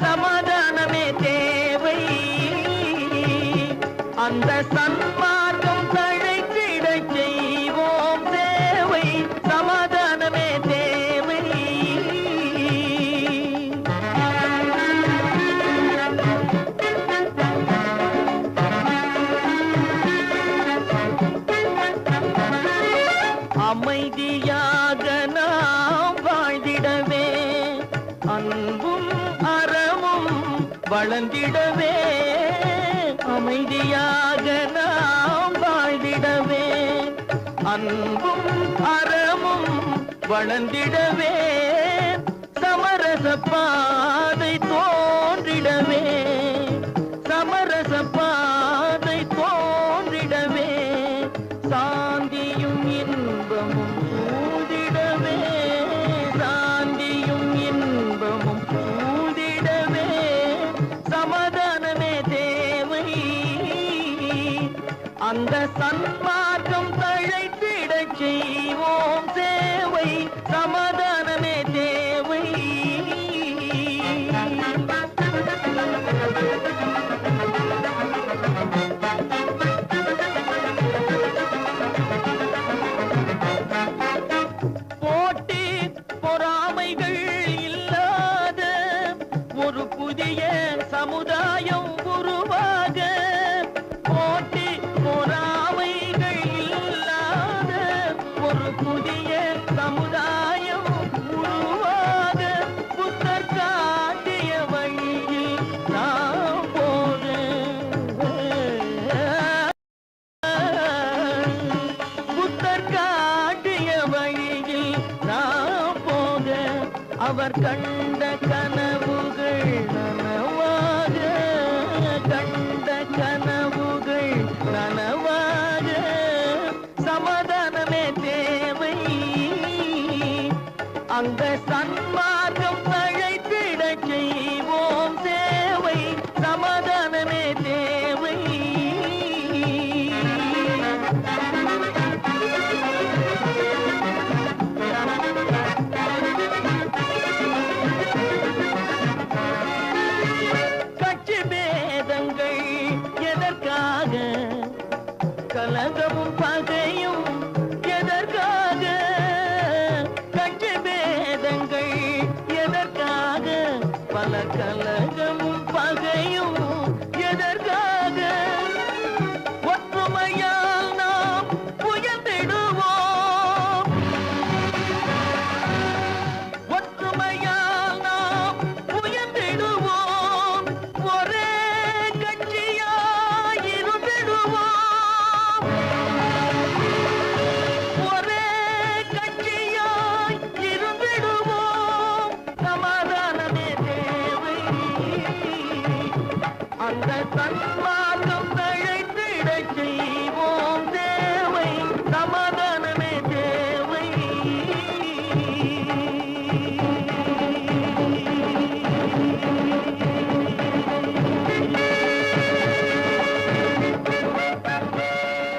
சமாதானமே தேவை. அந்த சன்மார்க்கம் தழைத்திடச் செய்வோம் சேவை. சமாதானமே தேவை. அமைதியாக நாம் வாழ்ந்திடவே, அன்பும் அறமும் வளர்ந்திடவே. அமைதியாக நாம் வாழ்ந்திடவே, அன்பும் அறமும் வளர்ந்திடவே. சமரச பாதை தோன்றிடவே, சமரச பாதை தோன்றிடவே. சாந்தியும் இன்பமும் சூழ்ந்திடவே, சாந்தியும் இன்பமும் சூழ்ந்திடவே. சமாதானமே தேவை. அந்த சன்மார்க்கம் தழைத்திடச் செய்வோம் சேவை. சமாதானமே தேவை. போட்டி பொறாமைகள் இல்லாத ஒரு புதிய சமுதாயம் உருவாக. போட்டி பொறாமைகள் இல்லாத ஒரு புதிய சமுதாயம் உருவாக. புத்தர் காட்டிய வழியில் நாம் போக, புத்தர் காட்டிய வழியில் நாம் போக. அவர் கண்ட கனவுகள் நனவாக, கண்ட கனவுகள் நனவாக. சமாதானமே தேவை. அந்த சன்மார்க்கம் தழைத்திடச் செய்வோம் சேவை. சமாதானமே தேவை. கட்சி பேதங்கள் எதற்காக, கலகமும் பகையும் எதற்காக. கட்சி பேதங்கள் எதற்காக, பல கலகமும் பகையும் எதற்காக. ஒற்றுமையால் நாம் உயர்ந்திடுவோம், ஒற்றுமையால் நாம் உயர்ந்திடுவோம். ஒரே கட்சியாய் இருந்திடுவோம், ஒரே கட்சியாய் இருந்திடுவோம். சமாதானமே தேவை. அந்த